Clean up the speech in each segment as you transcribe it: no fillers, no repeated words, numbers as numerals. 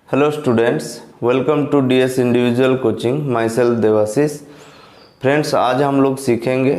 Hello students, welcome to DS individual coaching. Myself Debashish. Friends, आज हम लोग सीखेंगे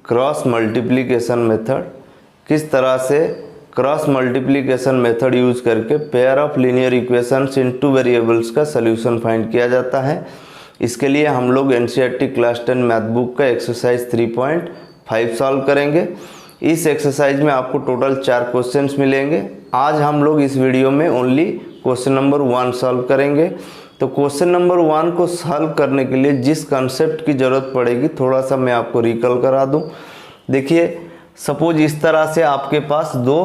क्रॉस मल्टीप्लिकेशन मेथड। किस तरह से क्रॉस मल्टीप्लिकेशन मेथड यूज़ करके pair of linear equations in two variables का सल्यूशन फाइंड किया जाता है। इसके लिए हम लोग एनसीईआरटी क्लास 10 मैथ बुक का एक्सरसाइज 3.5 सॉल्व करेंगे। इस एक्सरसाइज में आपको टोटल 4 क्वेश्चंस मिलेंगे। आज हम लोग इस वीडियो में ओनली क्वेश्चन नंबर 1 सॉल्व करेंगे। तो क्वेश्चन नंबर 1 को सॉल्व करने के लिए जिस कंसेप्ट की ज़रूरत पड़ेगी थोड़ा सा मैं आपको रिकॉल करा दूं। देखिए, सपोज इस तरह से आपके पास 2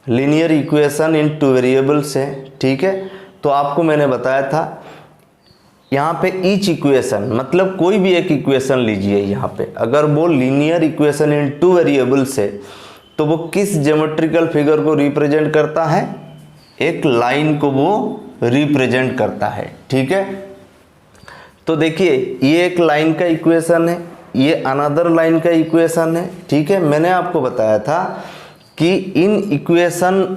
linear equation in two variables हैं, ठीक है। तो आपको मैंने बताया था यहाँ पे ईच इक्वेशन मतलब कोई भी एक इक्वेशन लीजिए। यहाँ पे अगर वो linear equation in two variables है तो वो किस ज्योमेट्रिकल फिगर को रिप्रेजेंट करता है? एक लाइन को वो रिप्रेजेंट करता है, ठीक है। तो देखिए, ये एक लाइन का इक्वेशन है, ये अनदर लाइन का इक्वेशन है, ठीक है। मैंने आपको बताया था कि इन इक्वेशन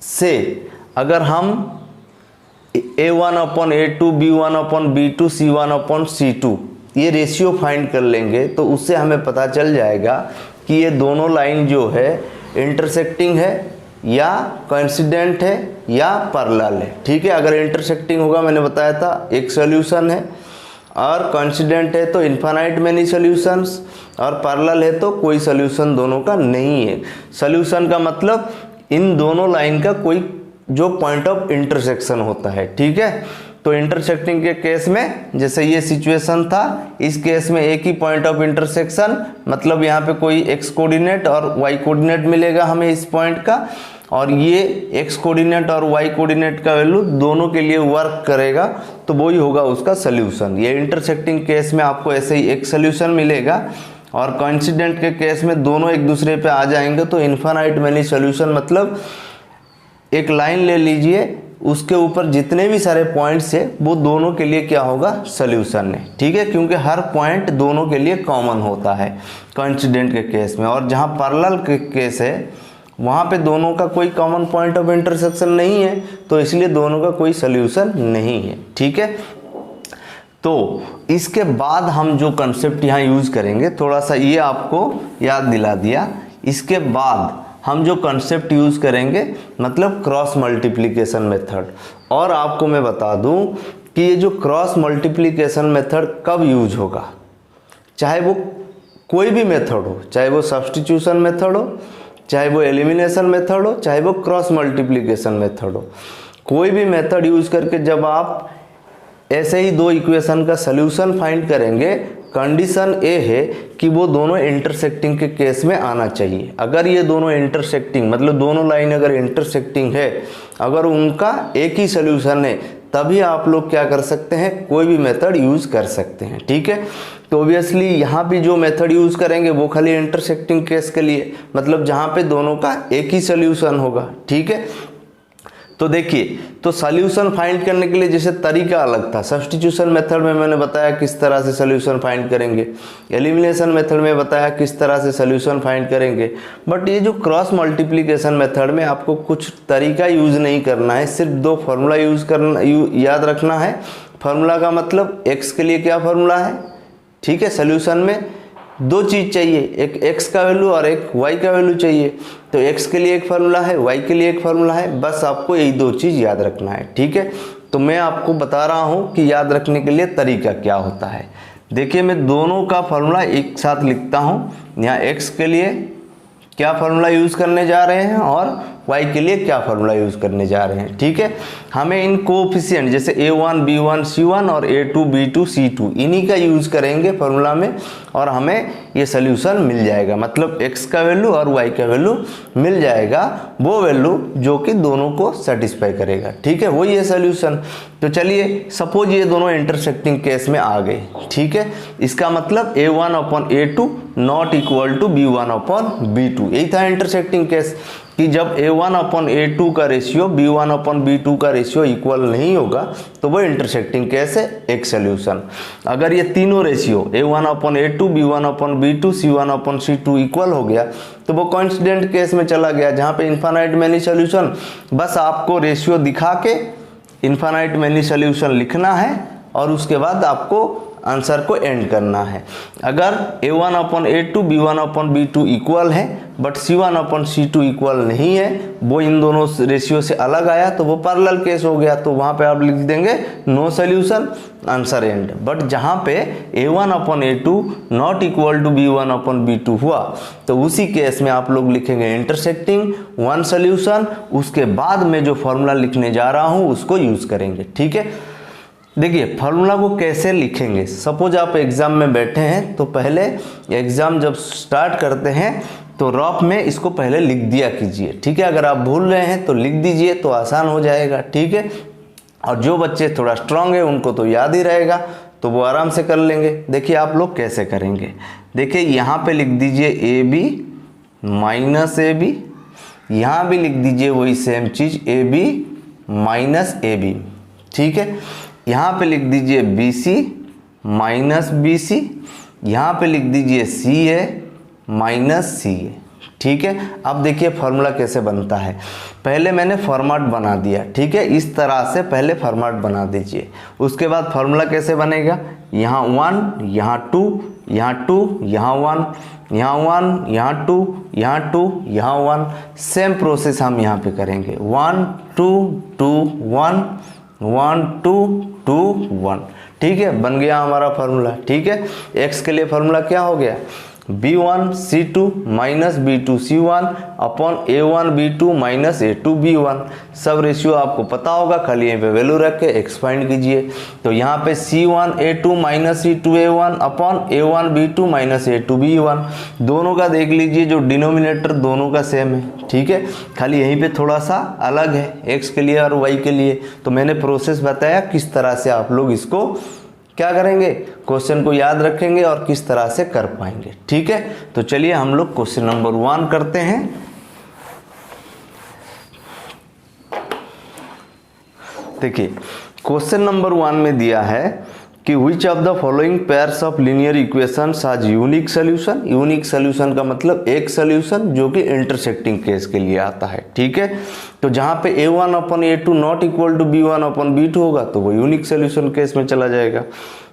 से अगर हम a1/a2 b1/b2 c1/c2 ये रेशियो फाइंड कर लेंगे तो उससे हमें पता चल जाएगा कि ये दोनों लाइन जो है इंटरसेक्टिंग है या कोइंसिडेंट है या पैरेलल है, ठीक है। अगर इंटरसेक्टिंग होगा, मैंने बताया था, एक सॉल्यूशन है, और कोइंसिडेंट है तो इनफाइनाइट मेनी सॉल्यूशंस, और पैरेलल है तो कोई सॉल्यूशन दोनों का नहीं है। सॉल्यूशन का मतलब इन दोनों लाइन का कोई जो पॉइंट ऑफ इंटरसेक्शन होता है, ठीक है। तो इंटरसेक्टिंग के केस में जैसे ये सिचुएशन था, इस केस में एक ही पॉइंट ऑफ इंटरसेक्शन मतलब यहाँ पे कोई एक्स कोऑर्डिनेट और वाई कोऑर्डिनेट मिलेगा हमें इस पॉइंट का, और ये एक्स कोऑर्डिनेट और वाई कोऑर्डिनेट का वैल्यू दोनों के लिए वर्क करेगा, तो वही होगा उसका सोल्यूशन। ये इंटरसेक्टिंग केस में आपको ऐसे ही एक सोल्यूशन मिलेगा, और कोइंसिडेंट के केस में दोनों एक दूसरे पे आ जाएंगे तो इनफाइनाइट मेनी सोल्यूशन मतलब एक लाइन ले लीजिए, उसके ऊपर जितने भी सारे पॉइंट्स है वो दोनों के लिए क्या होगा? सॉल्यूशन है, ठीक है। क्योंकि हर पॉइंट दोनों के लिए कॉमन होता है कोइंसिडेंट के केस में, और जहाँ पैरेलल के केस है वहाँ पे दोनों का कोई कॉमन पॉइंट ऑफ इंटरसेक्शन नहीं है, तो इसलिए दोनों का कोई सॉल्यूशन नहीं है, ठीक है। तो इसके बाद हम जो कंसेप्ट यहाँ यूज़ करेंगे, थोड़ा सा ये आपको याद दिला दिया। इसके बाद हम जो कंसेप्ट यूज़ करेंगे मतलब क्रॉस मल्टीप्लिकेशन मेथड। और आपको मैं बता दूं कि ये जो क्रॉस मल्टीप्लिकेशन मेथड कब यूज होगा, चाहे वो कोई भी मेथड हो, चाहे वो सब्स्टिट्यूशन मेथड हो, चाहे वो एलिमिनेशन मेथड हो, चाहे वो क्रॉस मल्टीप्लिकेशन मेथड हो, कोई भी मेथड यूज करके जब आप ऐसे ही 2 इक्वेशन का सल्यूशन फाइंड करेंगे, कंडीशन ए है कि वो दोनों इंटरसेक्टिंग के केस में आना चाहिए। अगर ये दोनों इंटरसेक्टिंग मतलब दोनों लाइन अगर इंटरसेक्टिंग है, अगर उनका एक ही सल्यूशन है, तभी आप लोग क्या कर सकते हैं? कोई भी मेथड यूज कर सकते हैं, ठीक है। तो ऑब्वियसली यहाँ भी जो मेथड यूज करेंगे वो खाली इंटरसेक्टिंग केस के लिए, मतलब जहाँ पे दोनों का एक ही सल्यूशन होगा, ठीक है। तो देखिए, तो सॉल्यूशन फाइंड करने के लिए जैसे तरीका अलग था। सब्स्टिट्यूशन मेथड में मैंने बताया किस तरह से सॉल्यूशन फाइंड करेंगे, एलिमिनेशन मेथड में बताया किस तरह से सॉल्यूशन फाइंड करेंगे। बट ये जो क्रॉस मल्टीप्लिकेशन मेथड में आपको कुछ तरीका यूज नहीं करना है, सिर्फ 2 फार्मूला यूज करना, याद रखना है। फार्मूला का मतलब एक्स के लिए क्या फार्मूला है, ठीक है। सॉल्यूशन में 2 चीज़ चाहिए, एक x का वैल्यू और एक y का वैल्यू चाहिए। तो x के लिए एक फार्मूला है, y के लिए एक फार्मूला है, बस आपको यही 2 चीज़ याद रखना है, ठीक है। तो मैं आपको बता रहा हूँ कि याद रखने के लिए तरीका क्या होता है। देखिए, मैं दोनों का फार्मूला एक साथ लिखता हूँ। यहाँ x के लिए क्या फार्मूला यूज़ करने जा रहे हैं और y के लिए क्या फार्मूला यूज़ करने जा रहे हैं, ठीक है। हमें इन कोएफिशिएंट जैसे a1 b1 c1 और a2 b2 c2 इन्हीं का यूज़ करेंगे फार्मूला में, और हमें ये सॉल्यूशन मिल जाएगा। मतलब x का वैल्यू और y का वैल्यू मिल जाएगा, वो वैल्यू जो कि दोनों को सेटिस्फाई करेगा, ठीक है। वही है सॉल्यूशन। तो चलिए, सपोज ये दोनों इंटरसेक्टिंग केस में आ गए, ठीक है। इसका मतलब a1/a2 not equal to b1/b2, यही था इंटरसेक्टिंग केस कि जब a1/a2 का रेशियो b1/b2 का रेशियो इक्वल नहीं होगा तो वो इंटरसेक्टिंग केस है, एक सॉल्यूशन। अगर ये तीनों ratio a1/a2 b1/b2 c1/c2 equal हो गया तो वो कोइंसिडेंट केस में चला गया, जहाँ पे इनफाइनाइट मेनी सॉल्यूशन। बस आपको रेशियो दिखा के इन्फानाइट मैनी सोल्यूशन लिखना है और उसके बाद आपको आंसर को एंड करना है। अगर a1/a2 b1/b2 इक्वल है बट c1/c2 इक्वल नहीं है, वो इन दोनों रेशियो से अलग आया तो वो पैरेलल केस हो गया, तो वहाँ पे आप लिख देंगे no solution, answer end. But जहाँ पे a1/a2 not equal to b1/b2 हुआ तो उसी केस में आप लोग लिखेंगे इंटरसेक्टिंग वन सोल्यूशन, उसके बाद में जो फॉर्मूला लिखने जा रहा हूँ उसको यूज करेंगे। ठीक है, देखिए फॉर्मूला को कैसे लिखेंगे। सपोज आप एग्जाम में बैठे हैं तो पहले एग्जाम जब स्टार्ट करते हैं तो रफ में इसको पहले लिख दिया कीजिए। ठीक है, अगर आप भूल रहे हैं तो लिख दीजिए तो आसान हो जाएगा। ठीक है, और जो बच्चे थोड़ा स्ट्रांग है उनको तो याद ही रहेगा तो वो आराम से कर लेंगे। देखिए आप लोग कैसे करेंगे, देखिए यहाँ पे लिख दीजिए A B minus A B, यहाँ भी लिख दीजिए वही सेम चीज A B minus A B. ठीक है, यहाँ पे लिख दीजिए B C minus B C, यहाँ पे लिख दीजिए सी ए माइनस सी ए। ठीक है, अब देखिए फॉर्मूला कैसे बनता है। पहले मैंने फॉर्मेट बना दिया। ठीक है, इस तरह से पहले फॉर्मेट बना दीजिए। उसके बाद फॉर्मूला कैसे बनेगा, यहाँ 1 यहाँ 2 यहाँ 2 यहाँ 1 यहाँ 1 यहाँ 2 यहाँ 2 यहाँ 1। सेम प्रोसेस हम यहाँ पे करेंगे 1 2 2 1 1 2 2 1। ठीक है, बन गया हमारा फार्मूला। ठीक है, x के लिए फार्मूला क्या हो गया, b1 c2 minus b2 c1 upon a1 b2 minus a2 b1। सब रेशियो आपको पता होगा, खाली यहीं पे वैल्यू रख के x फाइंड कीजिए। तो यहाँ पे c1 a2 minus c2 a1 upon a1 b2 minus a2 b1। दोनों का देख लीजिए, जो डिनोमिनेटर दोनों का सेम है। ठीक है, खाली यहीं पे थोड़ा सा अलग है x के लिए और y के लिए। तो मैंने प्रोसेस बताया किस तरह से आप लोग इसको क्या करेंगे, क्वेश्चन को याद रखेंगे और किस तरह से कर पाएंगे। ठीक है, तो चलिए हम लोग क्वेश्चन नंबर 1 करते हैं। देखिए क्वेश्चन नंबर 1 में दिया है कि which of the following pairs of linear equations has unique solution। Unique solution का मतलब एक सोल्यूशन जो कि इंटरसेक्टिंग केस के लिए आता है। ठीक है, तो जहाँ पे a1/a2 not equal to b1/b2 होगा तो वो यूनिक सोल्यूशन केस में चला जाएगा।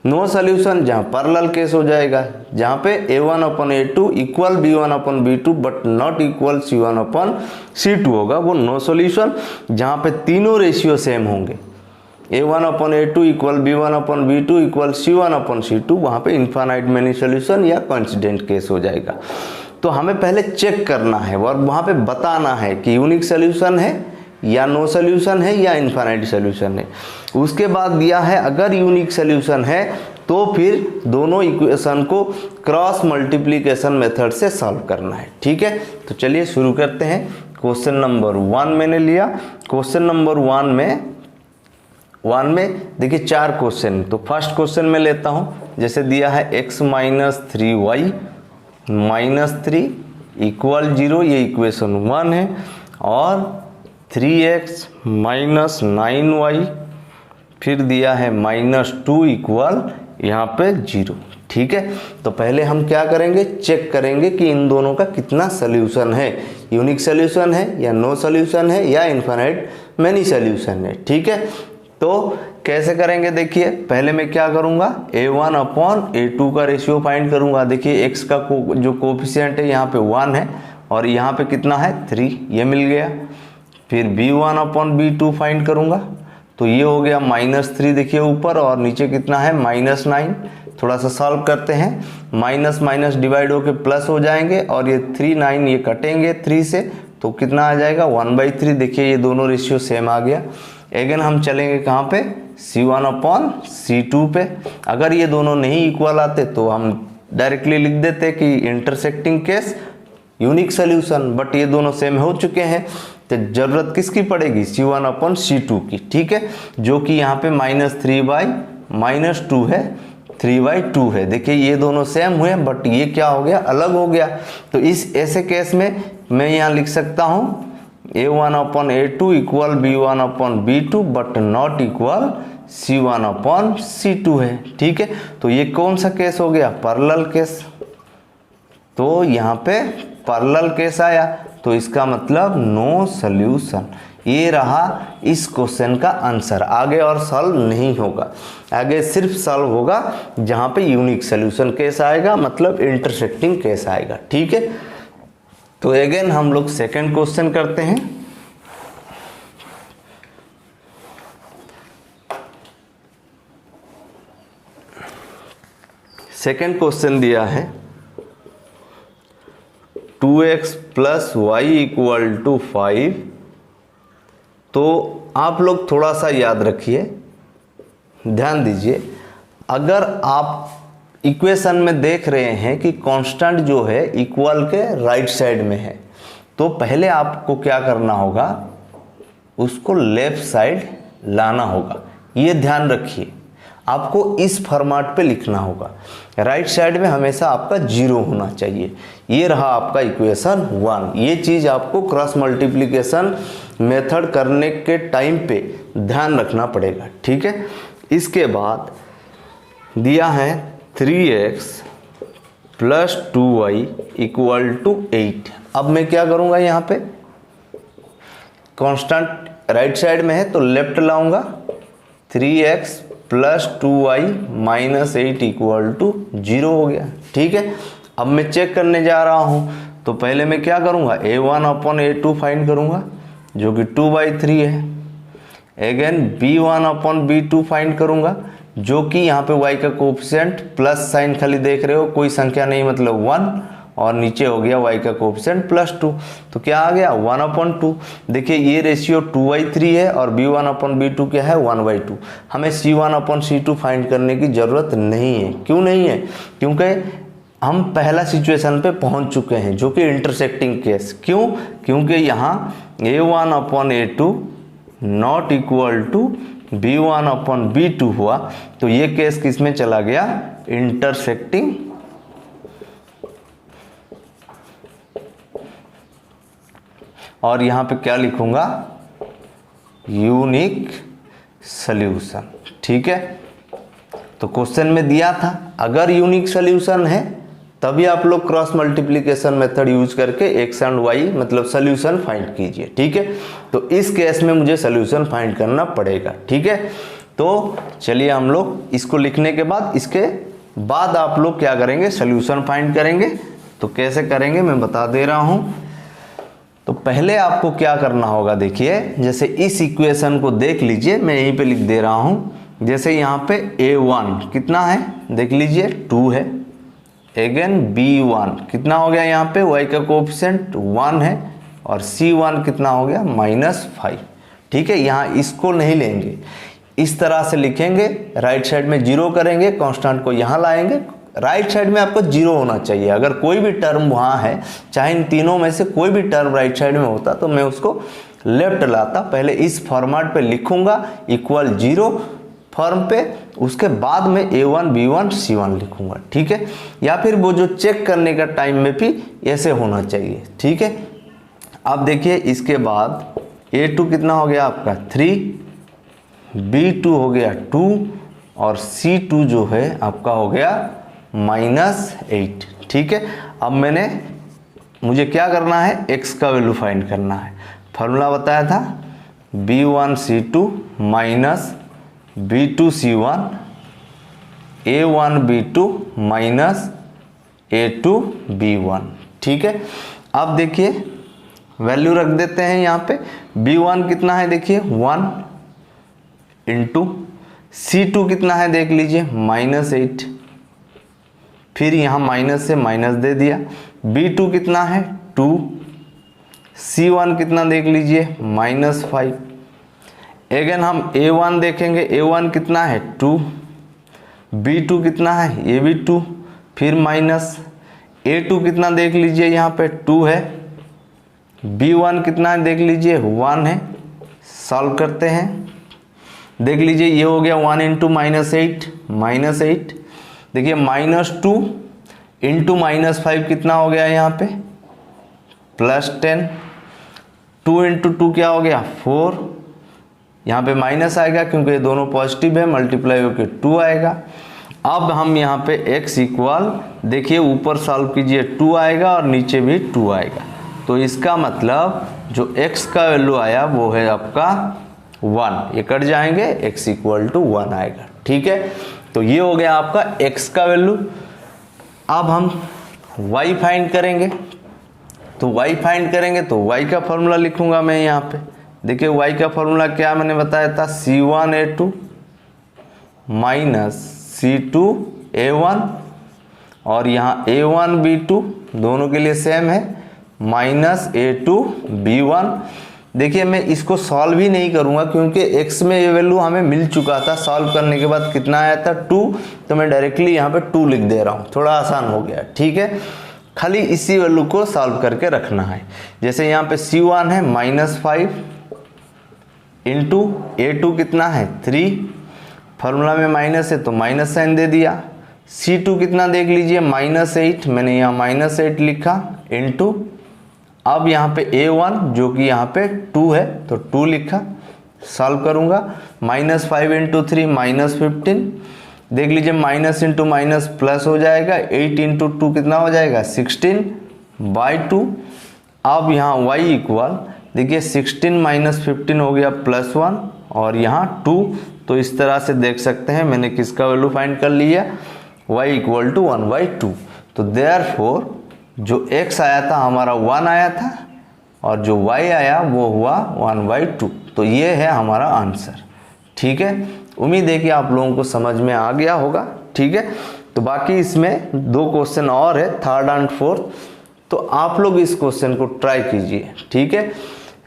नो सोल्यूशन जहाँ पैरेलल केस हो जाएगा, जहाँ पे a1/a2 equal b1/b2 but not equal c1/c2 होगा, वो नो सोल्यूशन। जहाँ पे तीनों रेशियो सेम होंगे, a1/a2 equal b1/b2 equal c1/c2, वहाँ पे इन्फानाइट मैनी सोल्यूशन या कॉन्स्टेंट केस हो जाएगा। तो हमें पहले चेक करना है और वहाँ पे बताना है कि यूनिक सोल्यूशन है या नो सोल्यूशन है या इन्फानाइट सोल्यूशन है। उसके बाद दिया है अगर यूनिक सोल्यूशन है तो फिर दोनों इक्वेशन को क्रॉस मल्टीप्लिकेशन मेथड से सॉल्व करना है। ठीक है, तो चलिए शुरू करते हैं। क्वेश्चन नंबर 1 मैंने लिया। क्वेश्चन नंबर 1 में देखिए 4 क्वेश्चन। तो फर्स्ट क्वेश्चन में लेता हूँ, जैसे दिया है x minus 3y minus 3 equal 0, ये इक्वेशन 1 है। और 3x माइनस 9y, फिर दिया है माइनस 2 इक्वल यहाँ पे 0। ठीक है, तो पहले हम क्या करेंगे, चेक करेंगे कि इन दोनों का कितना सोल्यूशन है, यूनिक सोल्यूशन है या नो सोल्यूशन है या इन्फिनिट मैनी सोल्यूशन है। ठीक है, तो कैसे करेंगे, देखिए पहले मैं क्या करूंगा, a1/a2 का रेशियो फाइंड करूंगा। देखिए x का जो कोफिशिएंट है यहाँ पे 1 है और यहाँ पे कितना है 3, ये मिल गया। फिर b1/b2 फाइंड करूंगा, तो ये हो गया -3, देखिए ऊपर, और नीचे कितना है -9। थोड़ा सा सॉल्व करते हैं, माइनस माइनस डिवाइड होके प्लस हो जाएंगे और ये 3 9 ये कटेंगे 3 से, तो कितना आ जाएगा 1/3। देखिए ये दोनों रेशियो सेम आ गया। अगेन हम चलेंगे कहाँ पे, c1/c2 पे। अगर ये दोनों नहीं इक्वल आते तो हम डायरेक्टली लिख देते कि intersecting case unique solution, but ये दोनों सेम हो चुके हैं तो जरूरत किसकी पड़ेगी, c1/c2 की। ठीक है, जो कि यहाँ पे -3/-2 है, 3/2 है। देखिए ये दोनों सेम हुए बट ये क्या हो गया, अलग हो गया। तो इस ऐसे केस में मैं यहाँ लिख सकता हूँ a1/a2 equal b1/b2 but not equal c1/c2 है। ठीक है, तो ये कौन सा केस हो गया, पैरेलल केस। तो यहाँ पे पैरेलल केस आया, तो इसका मतलब नो सॉल्यूशन। ये रहा इस क्वेश्चन का आंसर। आगे और सॉल्व नहीं होगा, आगे सिर्फ सॉल्व होगा जहाँ पे यूनिक सोल्यूशन केस आएगा, मतलब इंटरसेक्टिंग केस आएगा। ठीक है, तो अगेन हम लोग सेकंड क्वेश्चन करते हैं। सेकंड क्वेश्चन दिया है 2x plus Y equal to 5। तो आप लोग थोड़ा सा याद रखिए, ध्यान दीजिए, अगर आप इक्वेशन में देख रहे हैं कि कांस्टेंट जो है इक्वल के राइट साइड में है, तो पहले आपको क्या करना होगा, उसको लेफ्ट साइड लाना होगा। ये ध्यान रखिए, आपको इस फॉर्मेट पे लिखना होगा। राइट साइड में हमेशा आपका 0 होना चाहिए। ये रहा आपका इक्वेशन 1। ये चीज़ आपको क्रॉस मल्टीप्लिकेशन मेथड करने के टाइम पे ध्यान रखना पड़ेगा। ठीक है, इसके बाद दिया है 3x plus 2y equal to 8। अब मैं क्या करूँगा, यहाँ पे कांस्टेंट राइट साइड में है तो लेफ्ट लाऊंगा। 3x plus 2y minus 8 equal to 0 हो गया। ठीक है, अब मैं चेक करने जा रहा हूँ, तो पहले मैं क्या करूँगा, a1 अपॉन a2 फाइंड करूँगा जो कि 2/3 है। Again b1 upon b2 find करूँगा जो कि यहाँ पे y का कोफिशिएंट प्लस साइन खाली देख रहे हो, कोई संख्या नहीं मतलब 1, और नीचे हो गया y का कोफिशिएंट +2। तो क्या आ गया 1/2। देखिए ये रेशियो 2/3 है और b1 अपॉन b2 क्या है 1/2। हमें c1 अपॉन c2 फाइंड करने की ज़रूरत नहीं है। क्यों नहीं है, क्योंकि हम पहला सिचुएशन पे पहुंच चुके हैं जो कि इंटरसेक्टिंग केस। क्यों, क्योंकि यहाँ a1 upon a2 not equal to b1 upon b2 हुआ, तो ये केस किस में चला गया, इंटरसेक्टिंग। और यहाँ पे क्या लिखूंगा, यूनिक सॉल्यूशन। ठीक है, तो क्वेश्चन में दिया था अगर यूनिक सॉल्यूशन है तभी आप लोग क्रॉस मल्टीप्लिकेशन मेथड यूज करके x एंड y मतलब सॉल्यूशन फाइंड कीजिए। ठीक है, तो इस केस में मुझे सॉल्यूशन फाइंड करना पड़ेगा। ठीक है, तो चलिए हम लोग इसको लिखने के बाद, इसके बाद आप लोग क्या करेंगे, सॉल्यूशन फाइंड करेंगे। तो कैसे करेंगे मैं बता दे रहा हूँ। तो पहले आपको क्या करना होगा, देखिए जैसे इस इक्वेशन को देख लीजिए, मैं यहीं पे लिख दे रहा हूँ। जैसे यहाँ पे a1 कितना है देख लीजिए 2 है। अगेन b1 कितना हो गया, यहाँ पे y का कोफिशिएंट 1 है, और c1 कितना हो गया -5। ठीक है, यहाँ इसको नहीं लेंगे, इस तरह से लिखेंगे, राइट साइड में 0 करेंगे, कांस्टेंट को यहाँ लाएंगे। राइट साइड में आपको 0 होना चाहिए। अगर कोई भी टर्म वहाँ है, चाहे इन तीनों में से कोई भी टर्म राइट साइड में होता तो मैं उसको लेफ्ट लाता। पहले इस फॉर्मेट पे लिखूंगा इक्वल 0 फॉर्म पे, उसके बाद में a1 b1 c1 लिखूंगा। ठीक है, या फिर वो जो चेक करने का टाइम में भी ऐसे होना चाहिए। ठीक है, अब देखिए इसके बाद a2 कितना हो गया आपका 3, b2 हो गया 2, और c2 जो है आपका हो गया -8। ठीक है, अब मुझे क्या करना है, x का वैल्यू फाइंड करना है। फॉर्मूला बताया था b1 c2 minus b2 c1, a1 b2 minus a2 b1। ठीक है, अब देखिए वैल्यू रख देते हैं यहाँ पे। b1 कितना है देखिए 1 इंटू c2 कितना है देख लीजिए -8, फिर यहाँ माइनस से माइनस दे दिया। b2 कितना है 2, c1 कितना देख लीजिए -5। अगेन हम a1 देखेंगे, a1 कितना है 2, b2 कितना है ये भी 2, फिर माइनस a2 कितना देख लीजिए यहाँ पे 2 है, b1 कितना है देख लीजिए 1 है। सॉल्व करते हैं, देख लीजिए ये हो गया 1 इंटू -8 देखिए -2 इंटू -5 कितना हो गया यहाँ पे +10। 2 इंटू 2 क्या हो गया 4, यहाँ पे माइनस आएगा क्योंकि ये दोनों पॉजिटिव है, मल्टीप्लाई होकर 2 आएगा। अब हम यहाँ पे x इक्वल देखिए ऊपर सॉल्व कीजिए 2 आएगा और नीचे भी 2 आएगा। तो इसका मतलब जो x का वैल्यू आया वो है आपका 1, ये कट जाएंगे, x इक्वल टू 1 आएगा। ठीक है, तो ये हो गया आपका x का वैल्यू। अब हम y फाइंड करेंगे, तो y फाइंड करेंगे तो y का फॉर्मूला लिखूंगा मैं यहाँ पे। देखिए y का फॉर्मूला क्या मैंने बताया था, C1A2 माइनस C2A1, और यहाँ A1B2 दोनों के लिए सेम है, माइनस A2B1। देखिए मैं इसको सॉल्व ही नहीं करूँगा क्योंकि x में ये वैल्यू हमें मिल चुका था। सॉल्व करने के बाद कितना आया था 2, तो मैं डायरेक्टली यहाँ पे 2 लिख दे रहा हूँ, थोड़ा आसान हो गया। ठीक है, खाली इसी वैल्यू को सॉल्व करके रखना है। जैसे यहाँ पे C1 है -5 इंटू A2 कितना है 3, फार्मूला में माइनस है तो माइनस साइन दे दिया। C2 कितना देख लीजिए -8, मैंने यहाँ -8 लिखा इंटू, अब यहाँ पे A1 जो कि यहाँ पे 2 है तो 2 लिखा, सॉल्व करूँगा। -5 इंटू 3 -15, देख लीजिए माइनस इंटू माइनस प्लस हो जाएगा, 8 इंटू 2 कितना हो जाएगा 16/2। अब यहाँ y इक्वल देखिए 16 - 15 हो गया +1 और यहाँ 2, तो इस तरह से देख सकते हैं मैंने किसका वैल्यू फाइंड कर लिया, y इक्वल टू 1/2। तो देयरफॉर जो x आया था हमारा 1 आया था और जो y आया वो हुआ 1/2। तो ये है हमारा आंसर। ठीक है, उम्मीद है कि आप लोगों को समझ में आ गया होगा। ठीक है, तो बाकी इसमें 2 क्वेश्चन और है, 3rd और 4th, तो आप लोग इस क्वेश्चन को ट्राई कीजिए। ठीक है,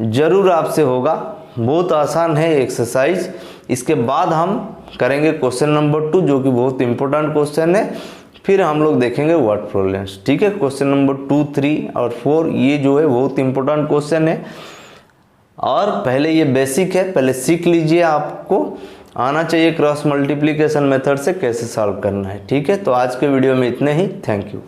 ज़रूर आपसे होगा, बहुत आसान है एक्सरसाइज। इसके बाद हम करेंगे क्वेश्चन नंबर 2 जो कि बहुत इंपॉर्टेंट क्वेश्चन है, फिर हम लोग देखेंगे वर्ड प्रॉब्लम्स। ठीक है, क्वेश्चन नंबर 2, 3 और 4 ये जो है बहुत इंपॉर्टेंट क्वेश्चन है, और पहले ये बेसिक है, पहले सीख लीजिए, आपको आना चाहिए क्रॉस मल्टीप्लिकेशन मेथड से कैसे सॉल्व करना है। ठीक है, तो आज के वीडियो में इतने ही, थैंक यू।